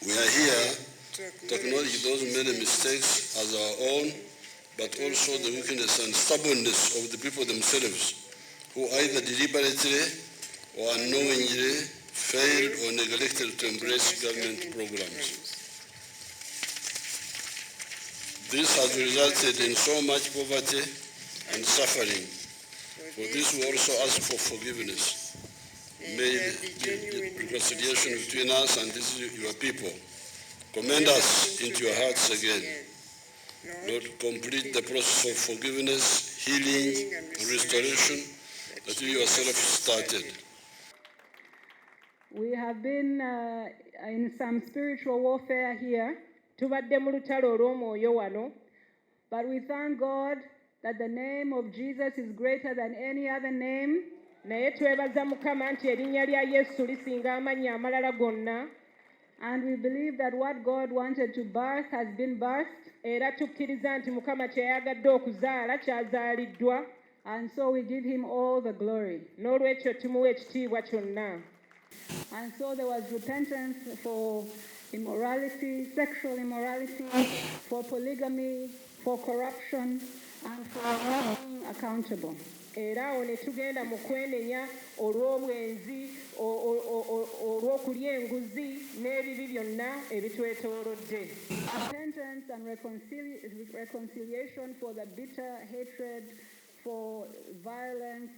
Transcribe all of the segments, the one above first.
We are here to acknowledge those many mistakes as our own, but also the weakness and stubbornness of the people themselves, who either deliberately or unknowingly failed or neglected to embrace government programs. This has resulted in so much poverty and suffering. For this, we also ask for forgiveness. May the reconciliation between us and your people commend us into your hearts again. Lord, complete the process of forgiveness, healing, and restoration that you yourself started. We have been in some spiritual warfare here, tubadde mu lutalo olw'omwoyo wano, but we thank God that the name of Jesus is greater than any other name. Naye twebaza Mukama nti erinnya lya Yesu lisinga amannya amalala gonna. And we believe that what God wanted to birth has been birthed. Era tukkiriza nti Mukama kyeyagadde okuzaala kyazaaliddwa. And so we give him all the glory. N'olwekyo tumuwa ekitiibwa kyonna. And so there was repentance for immorality, sexual immorality, for polygamy, for corruption, and for being accountable. Era awo ne tugenda mu kwenenya olw'obwenzi, olw'okulya enguzi n'ebibi byonna ebitwetoolodde. Repentance and reconciliation for the bitter hatred, for violence,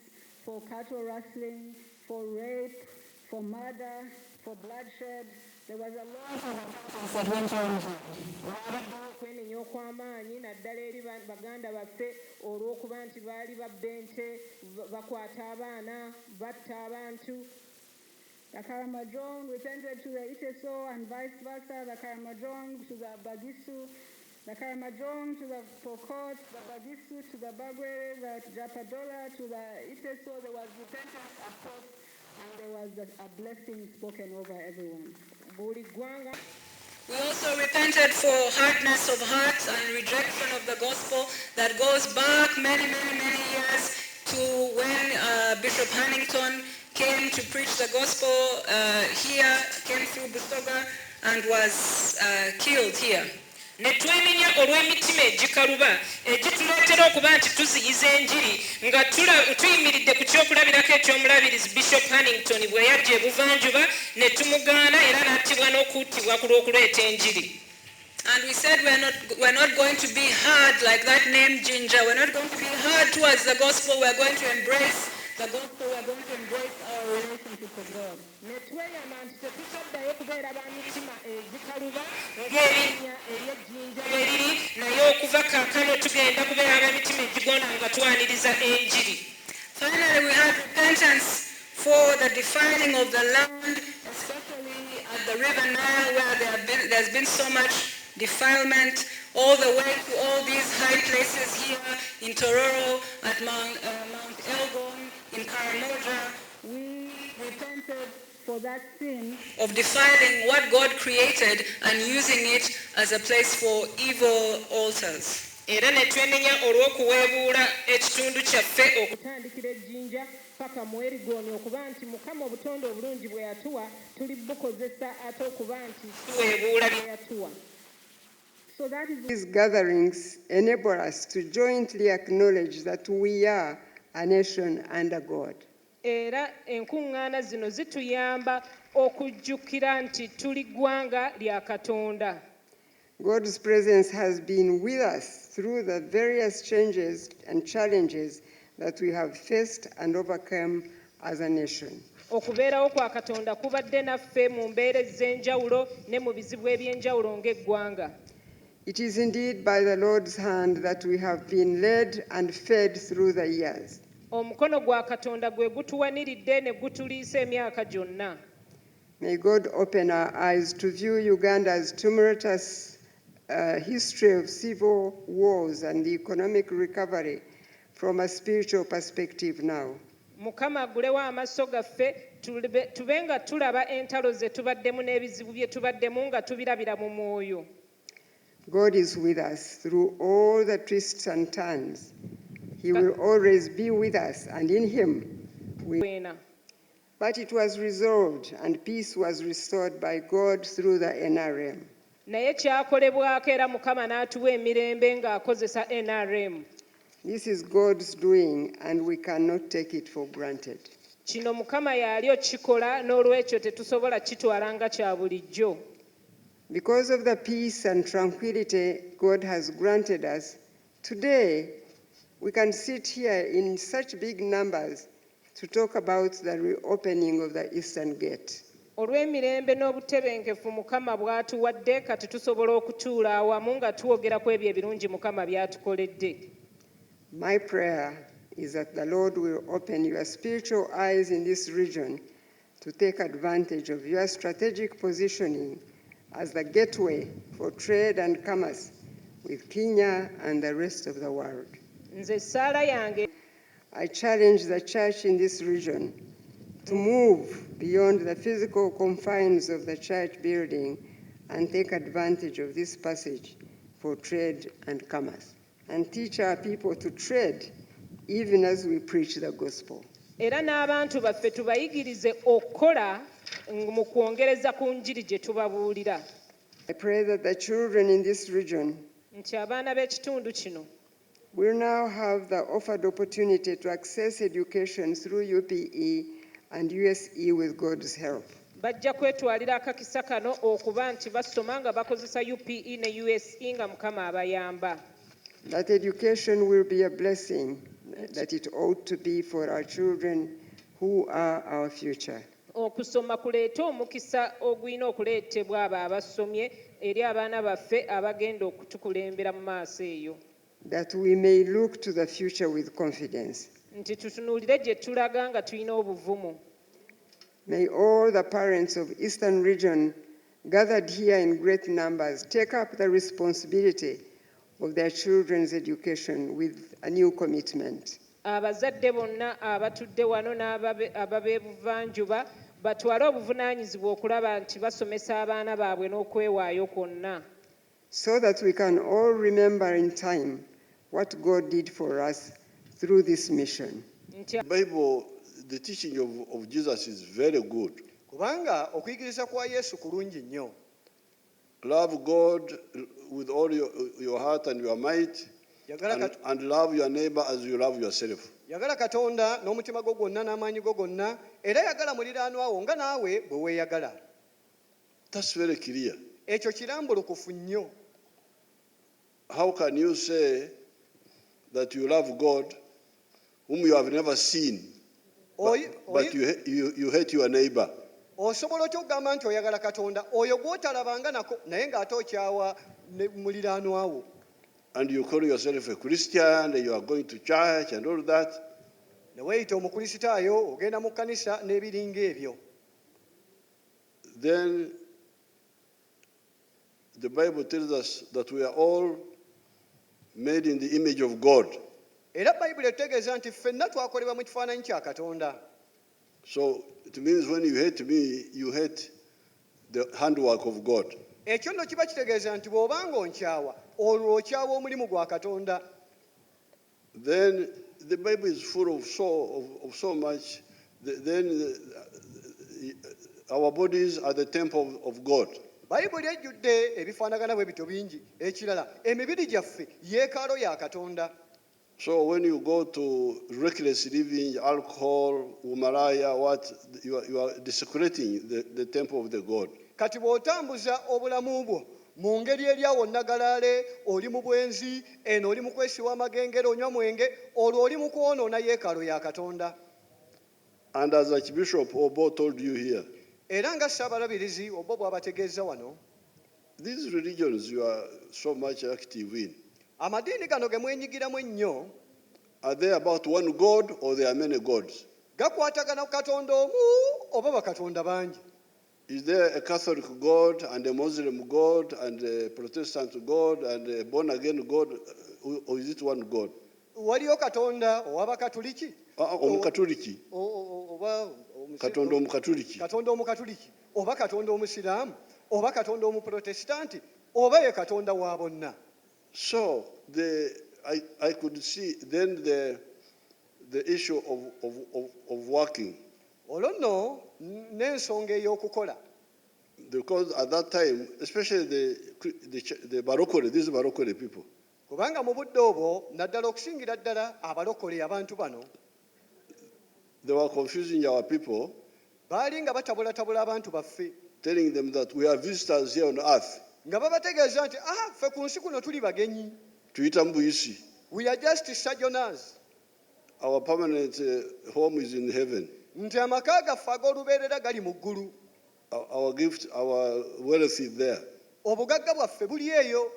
for cattle rustling, for rape, for murder, for bloodshed. There was a lot of repentance. Okwenenya okw'amaanyi naddala eri baganda baffe olw'okuba nti baali babba ente, bakwata abaana, batta abantu. The Karamojong repented to the Iteso and vice versa, the Karamojong to the Bagisu, the Karamojong to the Pokot, the Bagisu to the Bagwere, the Japadola to the Iteso. There was repentance, of course, and there was a blessing spoken over everyone. We also repented for hardness of heart and rejection of the gospel that goes back many years to when Bishop Hannington came to preach the gospel here, came through Busoga and was killed here. Ne twemenya olw'emitima egikaluba egituleetera okuba nti tuziyiza enjiri nga tuyimiridde ku kyokulabirako eky'omulabirizi Bishop Hannington bwe yajja ebuvanjuba ne tumugaana era n'attibwa n'okuttibwa ku lw'okuleeta enjiri. And we said we're not going to be hard like that name Ginger. We're not going to be hard towards the gospel. We're going to embrace the gospel. We're going to embrace our relationship with God. Finally, we had repentance for the defiling of the land, especially at the River Nile, where there's been so much defilement, all the way to all these high places here in Tororo, at Mount Elgon, in Karamoja. We repented for that sin of defiling what God created and using it as a place for evil altars. Era ne twenenya olw'okuweebuula ekitundu kyaffe okutandikira ejjinja paka mu Erigooni okuba nti Mukama obutonde obulungi bwe yatuwa tulibukozesa ate okuba nti tuweebuula bye yatuwa. So that is these gatherings enable us to jointly acknowledge that we are a nation under God. Era enkuŋŋaana zino zituyamba okujjukira nti tuli ggwanga lya Katonda. God's presence has been with us through the various changes and challenges that we have faced and overcome as a nation. Okubeerawo kwa Katonda kubadde naffe mu mbeera ez'enjawulo ne mu bizibu eby'enjawulo ng'eggwanga. It is indeed by the Lord's hand that we have been led and fed through the years. Omukono gwa Katonda gwe gutuwaniridde ne gutuliisa emyaka gyonna. May God open our eyes to view Uganda's tumultuous history of civil wars and the economic recovery from a spiritual perspective now. Mukama agulewo amaaso gaffe tube nga tulaba entalo ze tubaddemu n'ebizibu bye tubaddemu nga tubirabira mu mwoyo. God is with us through all the twists and turns. He will always be with us, and in him we... But it was resolved and peace was restored by God through the NRM. naye kyakolebwako era Mukama n'atuwa emirembe ng'akozesa NRM. This is God's doing and we cannot take it for granted. Kino Mukama y'ali okikola n'olwekyo tetusobola kitwala nga kya bulijjo. Because of the peace and tranquility God has granted us, today we can sit here in such big numbers to talk about the reopening of the Eastern Gate. Olw'emirembe n'obutebenkefu Mukama bw'atuwadde kati tusobola okutuula awamu nga twogera ku ebyo ebirungi Mukama by'atukoledde. My prayer is that the Lord will open your spiritual eyes in this region to take advantage of your strategic positioning as the gateway for trade and commerce with Kenya and the rest of the world. Nze ssaala yange I challenge the church in this region to move beyond the physical confines of the church building and take advantage of this passage for trade and commerce, and teach our people to trade even as we preach the gospel. era n'abantu baffe tubayigirize okukola mu kwongereza ku njiri gye tubabuulira. I pray that the children in this region Nti abaana b'ekitundu kino will now have the offered opportunity to access education through UPE and USE with God's help. bajja kwetwalira akakisa kano okuba nti basoma nga bakozesa UPE ne USE nga Mukama abayamba. That education will be a blessing, that it ought to be for our children who are our future. Okusoma kuleeta omukisa ogulina okuleetebwa abo abasomye eri abaana baffe abagenda okutukulembera mu maaso eyo. That we may look to the future with confidence. Nti tutunuulire gye tulaga nga tulina obuvumu. May all the parents of Eastern region gathered here in great numbers take up the responsibility of their children's education with a new commitment. Abazadde bonna abatudde wano n'ababeebuvanjuba batwale obuvunaanyizibwa okulaba nti basomesa abaana baabwe n'okwewaayo kwonna. So that we can all remember in time what God did for us through this mission. The Bible, the teaching of Jesus is very good. Kubanga okuyigiriza kwa Yesu kulungi nnyo. Love God with all your heart and your might, and love your neighbor as you love yourself. Yagala Katonda n'omutima gwo gwonna n'amaanyi go gonna, era yagala muliraanwa wo nga naawe bwe weeyagala. That's very clear. Ekyo kirambulukufu nnyo. How can you say that you love God whom you have never seen, but you hate your neighbor? Osobola otya okugamba nti oyagala Katonda oyo gw'otalabanga nako naye ng'ate okyawa muliraanwa wo? And you call yourself a Christian and you are going to church and all that. Ne weeyita omukristaayo ogenda mu kkanisa n'ebiringa ebyo. Then the Bible tells us that we are all made in the image of God. Era Bayibuli etegeeza nti ffenna twakolebwa mu kifaananyi kya Katonda. So it means when you hate me, you hate the handwork of God. Ekyo nno kiba kitegeeza nti bw'obanga onkyawa olwo okyawa omulimu gwa Katonda. Then the Bible is full of so much. Our bodies are the temple of God. Bayibuli ejjudde ebifaanagana bwe bityo bingi. Ekirala emibiri gyaffe yeekalo ya Katonda. So when you go to reckless living, alcohol, umaraya, you are desecrating the temple of the God. Kati bw'otambuza obulamu bwo mu ngeri eryawo nnagalaale, oli mu bwenzi, eno oli mu kwesiwa amagengere, onywa mwenge, olwo oli mu kwonoona yeekalo ya Katonda. And as Archbishop Obo told you here, Era nga Ssaabalabirizi Obo bw'abategeeza wano, these religions you are so much active in, amadiini gano ge mwenyigiramu ennyo, are they about one God or there are many gods? gakwatagana ku Katonda omu oba bakatonda bangi? Is there a Catholic God and a Muslim God and a Protestant God and a born-again God, or is it one God? Waliyo Katonda ow'Abakatuliki? Omukatuliki. Oba Katonda omukatuliki. Katonda omukatuliki, oba Katonda omusiraamu, oba Katonda omuprotestanti, oba ye Katonda wa bonna. So I could see then the issue of working. olwo nno n'ensonga ey'okukola. Because at that time, especially the Barokore, these Barokore people, Kubanga mu budde obwo naddala okusingira ddala abalokole abantu bano they were confusing our people, baali nga batabulatabula abantu baffe telling them that we are visitors here on earth. nga babategeeza nti ffe ku nsi kuno tuli bagenyi, Tuita Mbuyisi. we are just sojourners, Our permanent home is in heaven. nti amaka gaffe ag'olubeerera gali mu ggulu, Our gift, our wealth is there, obugagga bwaffe buli eyo,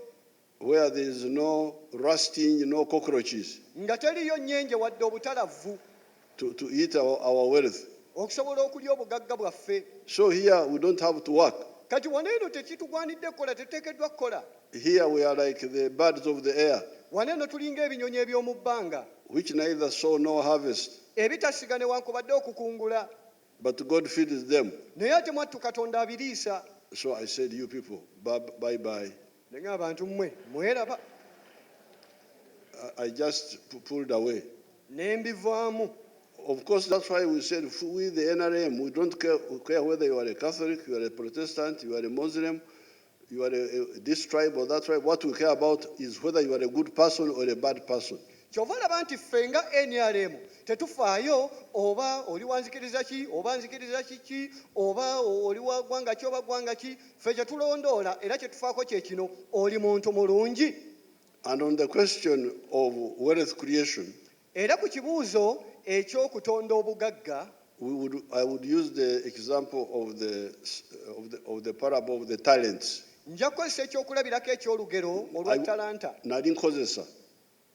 where there is no rusting, no cockroaches nga teriyo nnyenje wadde obutalavvu to eat our wealth. okusobola okulya obugagga bwaffe. So here we don't have to work. Kati wano eno tekitugwanidde kukola, teteekeddwa kukola. Here we are like the birds of the air, Wano eno tulinga ebinyonyi eby'omu bbanga which neither sow nor harvest, ebitasiga newankubadde okukungula, but God feeds them. naye ate mwattu Katonda abiriisa. So I said, you people, bye-bye. Naye abantu mmwe mweraba, I just pulled away. ne mbivaamu. Of course, that's why we said, we the NRM, we don't care whether you are a Catholic, you are a Protestant, you are a Muslim, you are this tribe or that tribe. What we care about is whether you are a good person or a bad person. Kyova olaba nti ffe nga NRM tetufaayo oba oli wa nzikiriza ki oba nzikiriza kiki oba oli wa ggwanga ki oba ggwanga ki. Ffe kye tulondoola era kye tufaako kye kino, oli muntu mulungi. And on the question of wealth creation, Era ku kibuuzo eky'okutonda obugagga, I would use the example of the parable of the talents. nja kukozesa ekyokulabirako ekyolugero olwa talanta. Nali nkozesa.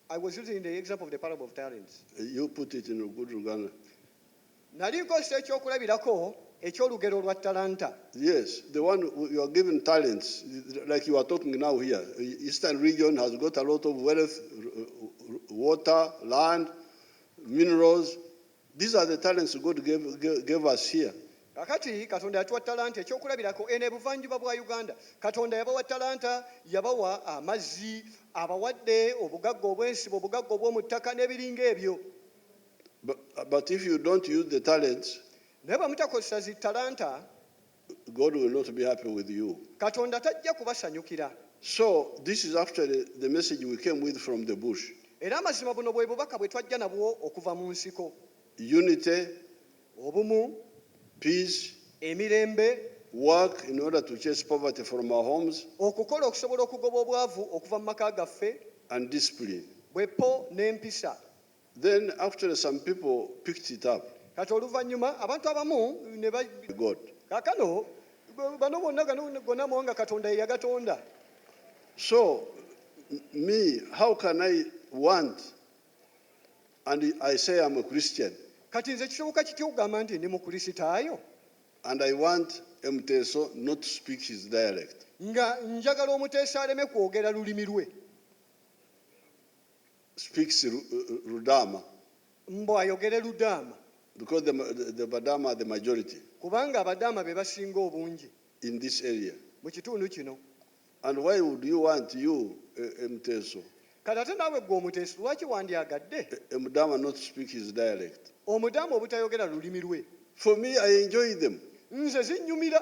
I was using the example of the parable of talents. You put it in a good Luganda. Nali nkozesa ekyokulabirako ekyolugero olwa talanta. Yes, the one you are given talents, like you are talking now here. Eastern region has got a lot of wealth, water, land, minerals. These are the talents God gave us here. Kakati Katonda yatuwa talanta ekyokulabirako eno ebuvanjuba bwa Uganda. Katonda yabawa talanta, yabawa amazzi, abawadde obugagga obw'ensibo, obugagga obw'omu ttaka n'ebiringa ebyo. But if you don't use the talents, naye bwe mutakozesa zi talanta, God will not be happy with you. Katonda tajja kubasanyukira. So this is actually the message we came with from the bush. Era amazima buno bwe bubaka bwe twajja nabwo okuva mu nsiko. Unity, obumu, peace, emirembe, work in order to chase poverty from our homes, okukola okusobola okugoba obwavu okuva mu maka gaffe, and discipline. bwepo n'empisa. Then actually some people picked it up. Kati oluvannyuma abantu abamu ne God. kaakano bano bonna gonna muwanga Katonda ye yagatonda. So me, how can I want, and I say I'm a Christian, Kati nze kisoboka kitya okugamba nti ndi mukristaayo and I want Mteso not to speak his dialect? nga njagala omuteesa aleme kwogera lulimi lwe, Speaks Rudama, mbu ayogere Ludaama, because the Badama are the majority kubanga Abadaama be basinga obungi in this area. mu kitundu kino. And why would you want you, Mteso, Kati ate naawe gwe omuteesa lwaki wandyagadde Mdama not to speak his dialect? Omudaama obutayogera lulimi lwe? For me, I enjoy them. Nze zinnyumira.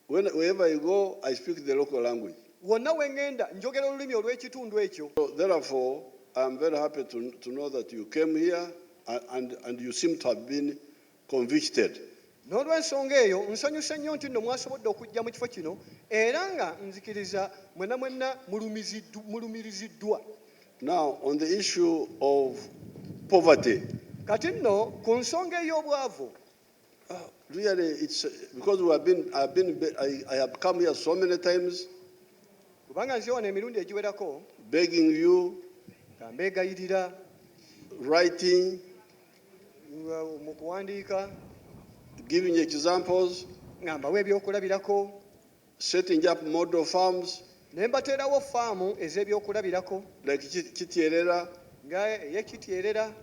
Wherever I go, I speak the local language. Wonna we ŋŋenda njogera olulimi olw'ekitundu ekyo. So therefore, I'm very happy to know that you came here and you seem to have been convicted. N'olw'ensonga eyo nsanyuse nnyo nti nno mwasobodde okujja mu kifo kino era nga nzikiriza mwenna mulumiriziddwa. Now, on the issue of poverty, Kati nno ku nsonga ey'obwavu, really, it's because I have come here so many times kubanga nze wano emirundi egiwerako begging you, nga mbeegayirira writing, mu kuwandiika, giving examples, nga mbawa ebyokulabirako, setting up model farms ne mbateerawo faamu ez'ebyokulabirako like Kitierera, nga ey'Ekityerera,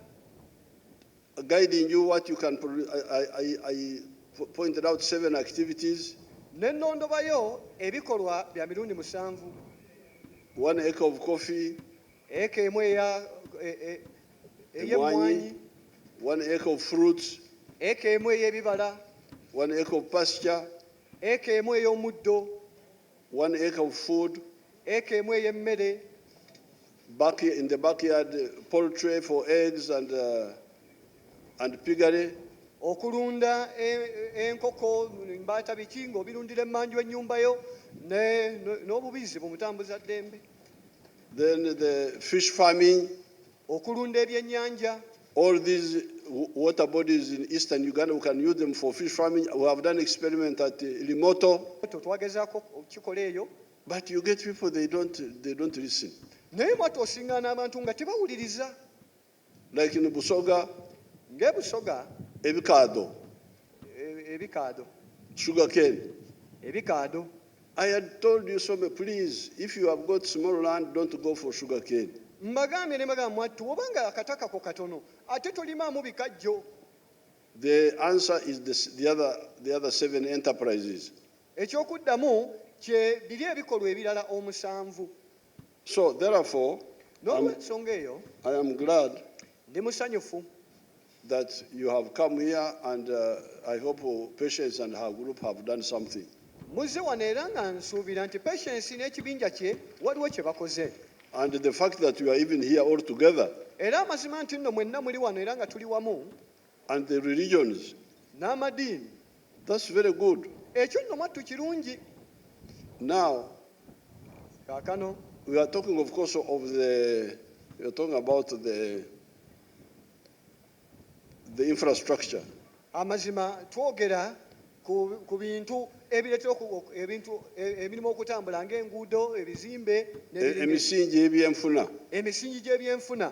guiding you what you can produce. I pointed out 7 activities, ne nnondobayo ebikolwa bya mirundi 7, 1 acre of coffee, eka emu ey'emmwanyi, 1 acre of fruits, eka emu ey'ebibala, 1 acre of pasture, eka emu ey'omuddo, 1 acre of food, eka emu ey'emmere, in the backyard, poultry for eggs and piggery, okulunda enkoko mbaata biki ng'obirundira emmanju ennyumba yo n'obubizi bumutambuza ddembe, then the fish farming, okulunda ebyennyanja. all these water bodies in eastern Uganda, we can use them for fish farming. We have done experiment at Limoto, Twagezaako okukikola eyo, but you get people, they don't listen. naye mwate osiŋŋaana abantu nga tebawuliriza. Like in Busoga, Ng'ebusoga, Ebikado, ebikaado, sugar cane. ebikaado. I had told you so, please, if you have got small land, don't go for sugar cane. Mbagambye ne mbagamba mwattu obanga akataka ko katono ate tolimaamu bikajjo. The answer is the other 7 enterprises. Ekyokuddamu kye biri ebikolwa ebirala omusanvu. So therefore, N'olw'ensonga eyo I am glad ndi musanyufu that you have come here, and I hope Patience and her group have done something. muzze wano era nga nsuubira nti Patience n'ekibinja kye waliwo kye bakoze. And the fact that you are even here all together, Era amazima nti nno mwenna muli wano era nga tuli wamu and the religions, n'amadiini, that's very good. ekyo nno mwattu kirungi. Now, Kaakano we are talking, of course, we are talking about the infrastructure. amazima twogera ku bintu ebireetera emirimu okutambula ng'enguudo, ebizimbe, Emisingi ebyenfuna, emisingi gy'ebyenfuna,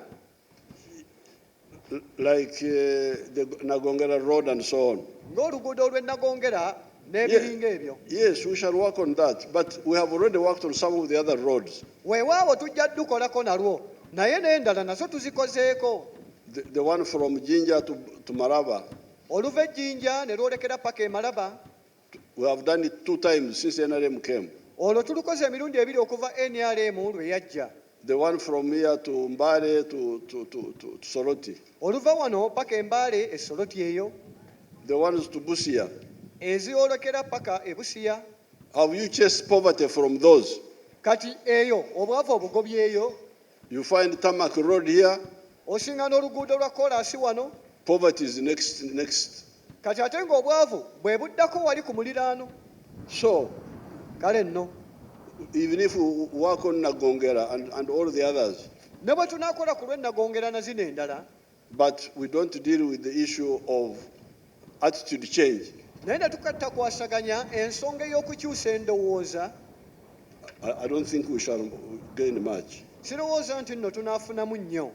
like the Nagongera Road and so on. ng'oluguudo olw'e Nagongera n'ebiringa ebyo. Yes, we shall work on that, but we have already worked on some of the other roads. Weewaawo tujja dukolako nalwo, naye n'endala nazo tuzikozeeko. The one from Jinja to Maraba, Oluva e Jjinja ne lwolekera paka e Malaba, we have done it 2 times since NRM came. olwo tulukoze emirundi ebiri okuva NRM lwe yajja. The one from here to Mbale to Soroti. Oluva wano paka e Mbale e Soroti eyo, The ones to Busia. eziolekera paka e Busia. Have you chased poverty from those? Kati eyo obwavu obugobyeyo, You find Tarmac Road here, osinga n'oluguudo lwa koolaasi wano, poverty is next. kati ate ng'obwavu bwe buddako wali ku muliraano. So, Kale nno even if we work on Nagongera and all the others, ne bwe tunaakola ku lw'Ennagongera na zino endala, but we don't deal with the issue of attitude change, naye ne tukattakwasaganya ensonga ey'okukyusa endowooza, I don't think we shall gain much. sirowooza nti nno tunaafunamu nnyo.